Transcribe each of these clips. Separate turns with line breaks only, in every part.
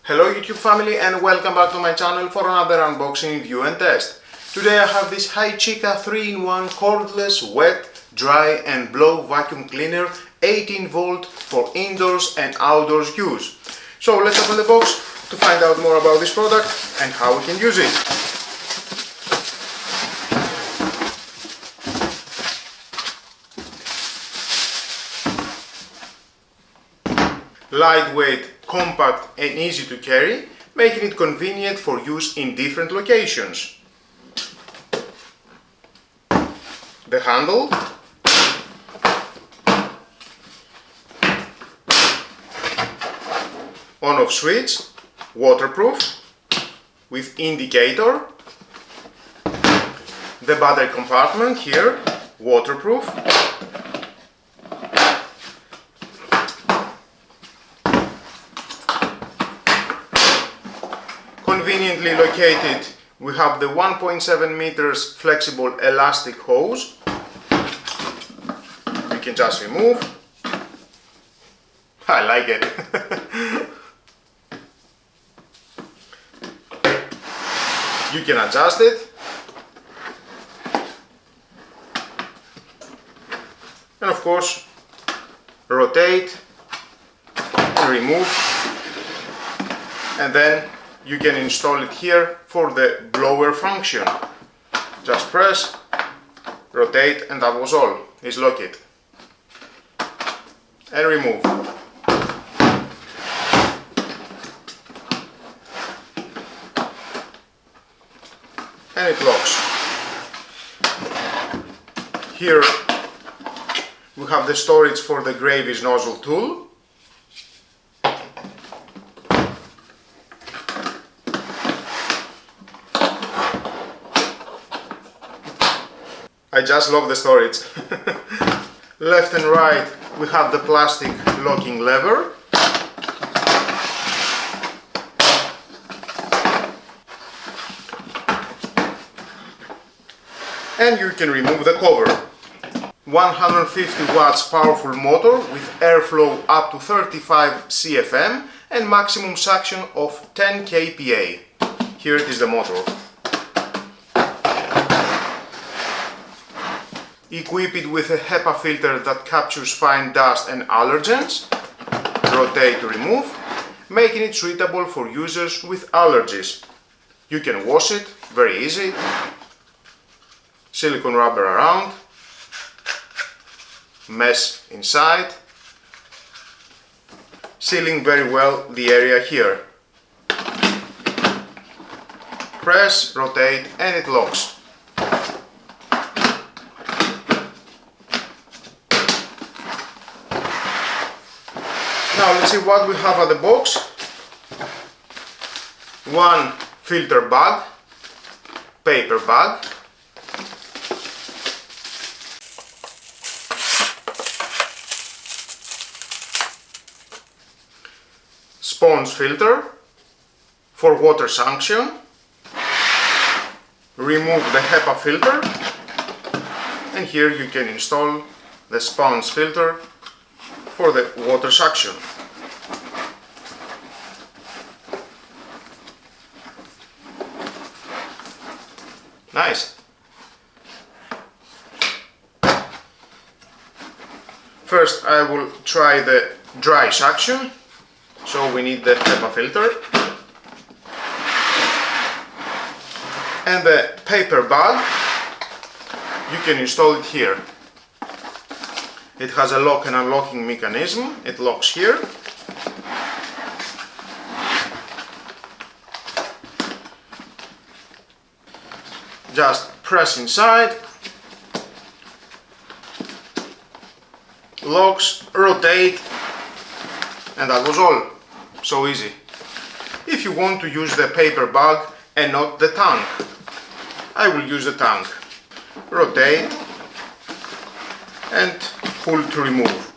Hello YouTube family and welcome back to my channel for another unboxing, review and test. Today I have this Hychika 3-in-1 cordless wet, dry and blow vacuum cleaner 18 volt for indoors and outdoors use. So let's open the box to find out more about this product and how we can use it. Lightweight, compact and easy to carry, making it convenient for use in different locations. The handle, on-off switch, waterproof with indicator, the battery compartment here, waterproof, conveniently located, we have the 1.7 meters flexible elastic hose. You can just remove. I like it. You can adjust it. And of course, rotate and remove. And then you can install it here for the blower function. Just press, rotate, and that was all. It's locked. And remove. And it locks. Here we have the storage for the Gravies nozzle tool. I just love the storage. Left and right we have the plastic locking lever. And you can remove the cover. 150 watts powerful motor with airflow up to 35 CFM and maximum suction of 10 kPa. Here it is the motor. Equip it with a HEPA filter that captures fine dust and allergens. Rotate to remove, making it suitable for users with allergies. You can wash it, very easy. Silicone rubber around. Mesh inside. Sealing very well the area here. Press, rotate and it locks. Now let's see what we have at the box. One filter bag, paper bag, sponge filter for water suction, remove the HEPA filter, and here you can install the sponge filter for the water suction. Nice. First I will try the dry suction. So we need the HEPA filter. And the paper bag, you can install it here. It has a lock and unlocking mechanism. It locks here. Just press inside. Locks, rotate, and that was all. So easy. If you want to use the paper bag and not the tank, I will use the tank. Rotate and pull to remove.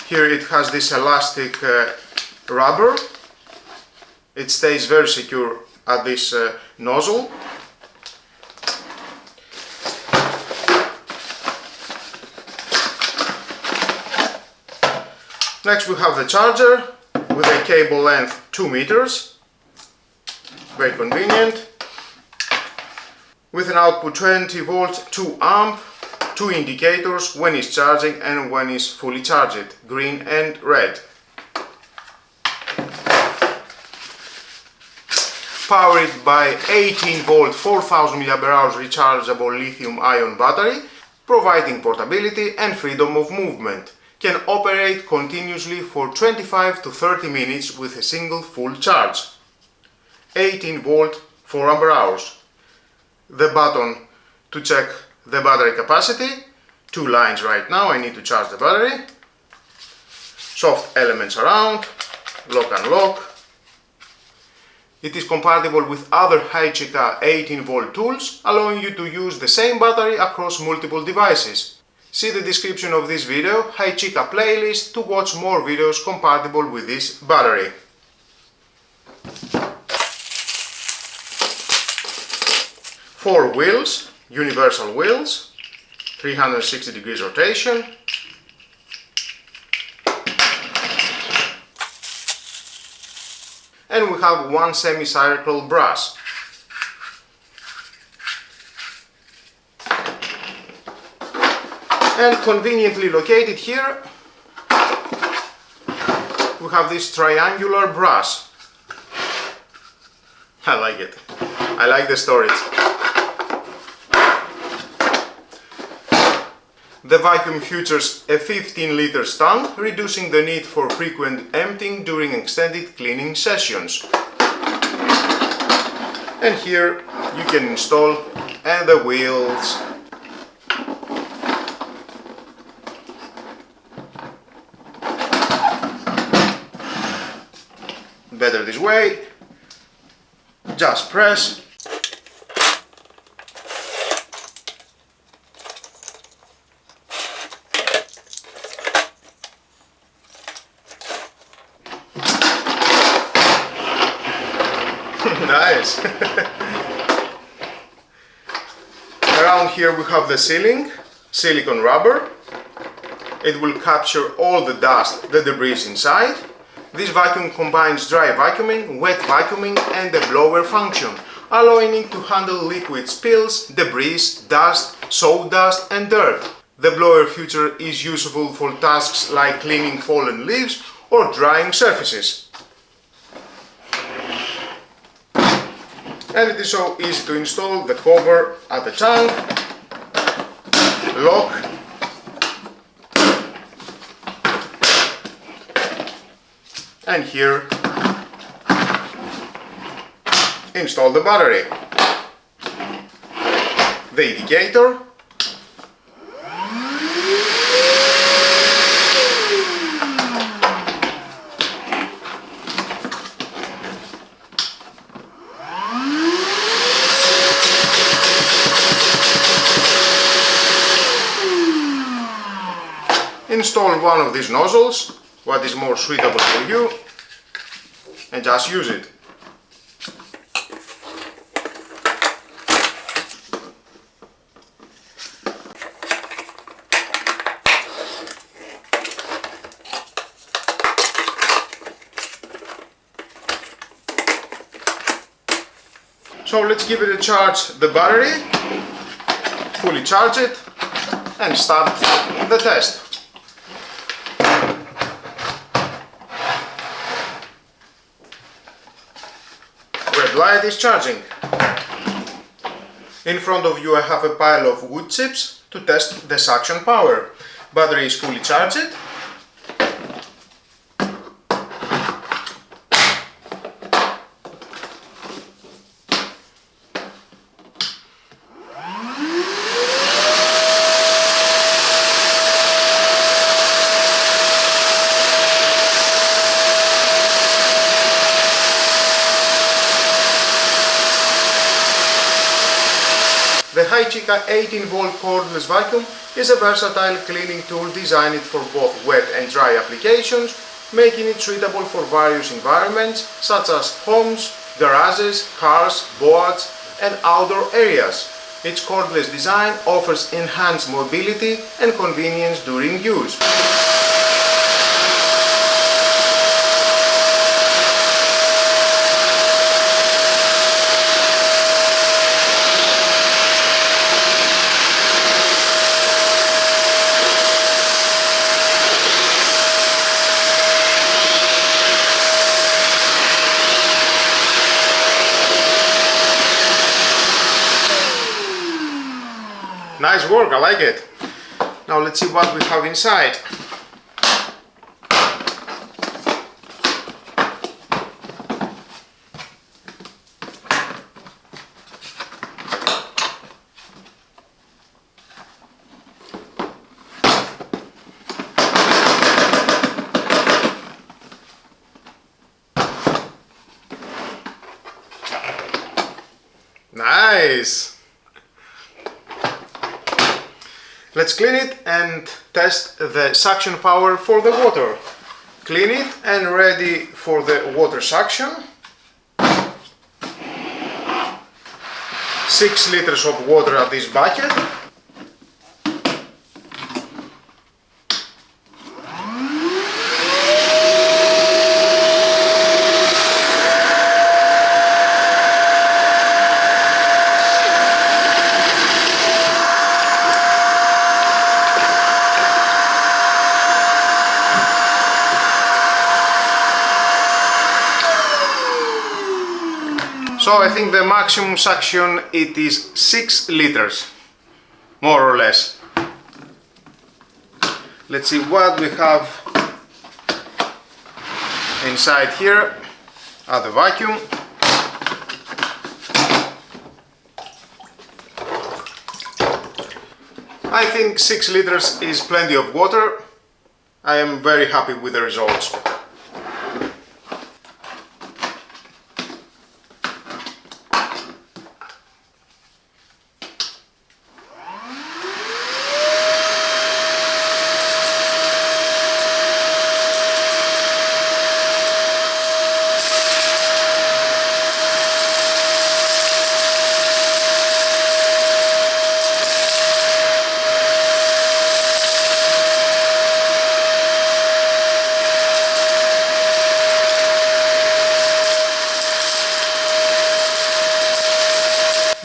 Here it has this elastic rubber. It stays very secure at this nozzle. Next we have the charger. with a cable length 2 meters, very convenient, with an output 20 volt, 2 amp, 2 indicators when it's charging and when it's fully charged, green and red. Powered by 18 volt 4000 mAh rechargeable lithium ion battery, providing portability and freedom of movement. Can operate continuously for 25 to 30 minutes with a single full charge. 18 volt 4 ampere hours. The button to check the battery capacity. 2 lines right now, I need to charge the battery. Soft elements around, lock and lock. It is compatible with other Hychika 18 volt tools, allowing you to use the same battery across multiple devices. See the description of this video, Hychika playlist, to watch more videos compatible with this battery. Four wheels, universal wheels, 360 degrees rotation. And we have one semicircle brass. And conveniently located here, we have this triangular brass. I like it. I like the storage. The vacuum features a 15-liter tank, reducing the need for frequent emptying during extended cleaning sessions. And here you can install the wheels. Better this way. Just press. Nice! Around here we have the sealing, silicone rubber. It will capture all the dust, the debris inside. This vacuum combines dry vacuuming, wet vacuuming and the blower function, allowing it to handle liquid spills, debris, dust, sawdust and dirt. The blower feature is useful for tasks like cleaning fallen leaves or drying surfaces. And it is so easy to install. The cover at the tank, lock, and here install the battery, the indicator, install one of these nozzles, what is more suitable for you, and just use it. So let's give it a charge, the battery, fully charge it and start the test. Red light is charging. In front of you I have a pile of wood chips to test the suction power. Battery is fully charged. The Hychika 18V Cordless vacuum is a versatile cleaning tool designed for both wet and dry applications, making it suitable for various environments such as homes, garages, cars, boats and outdoor areas. Its cordless design offers enhanced mobility and convenience during use. Nice work, I like it. Now let's see what we have inside. Nice! Let's clean it and test the suction power for the water. Clean it and ready for the water suction. 6 liters of water at this bucket. So I think the maximum suction it is 6 liters, more or less. Let's see what we have inside here at the vacuum. I think 6 liters is plenty of water. I am very happy with the results.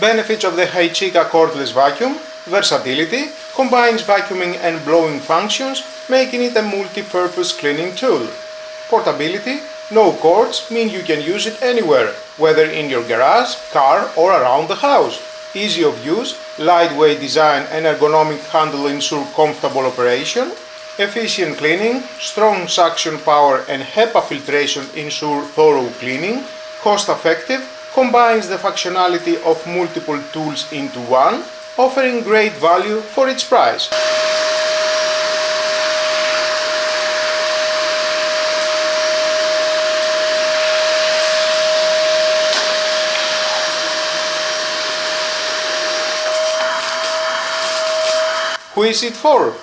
Benefits of the Hychika cordless vacuum: versatility, combines vacuuming and blowing functions, making it a multi-purpose cleaning tool. Portability, no cords mean you can use it anywhere, whether in your garage, car or around the house. Easy of use, lightweight design and ergonomic handle ensure comfortable operation. Efficient cleaning, strong suction power and HEPA filtration ensure thorough cleaning. Cost effective, combines the functionality of multiple tools into one, offering great value for its price. Who is it for?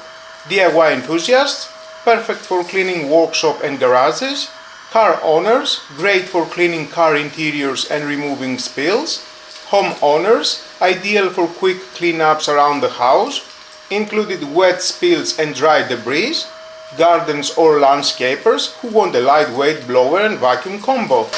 DIY enthusiasts, perfect for cleaning workshop and garages. Car owners, great for cleaning car interiors and removing spills. Home owners, ideal for quick cleanups around the house, included wet spills and dry debris. Gardens or landscapers who want a lightweight blower and vacuum combo.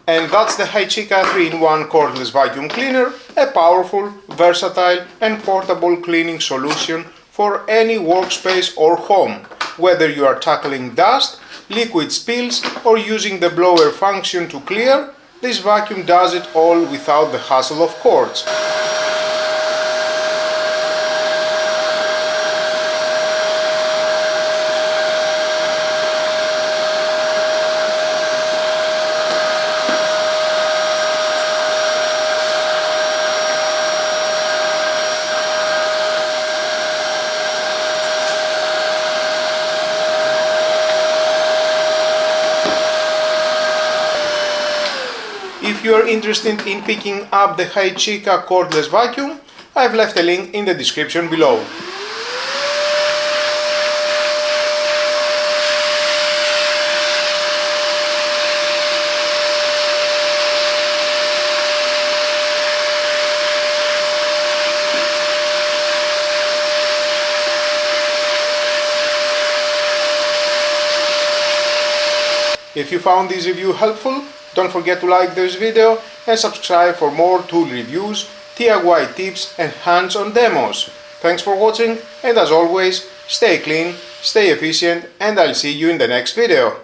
And that's the Hychika 3-in-1 cordless vacuum cleaner, a powerful, versatile and portable cleaning solution for any workspace or home, whether you are tackling dust, liquid spills or using the blower function to clear. This vacuum does it all without the hassle of cords. If you are interested in picking up the Hychika cordless vacuum, I've left a link in the description below. If you found this review helpful, don't forget to like this video and subscribe for more tool reviews, DIY tips and hands-on demos. Thanks for watching, and as always, stay clean, stay efficient, and I'll see you in the next video.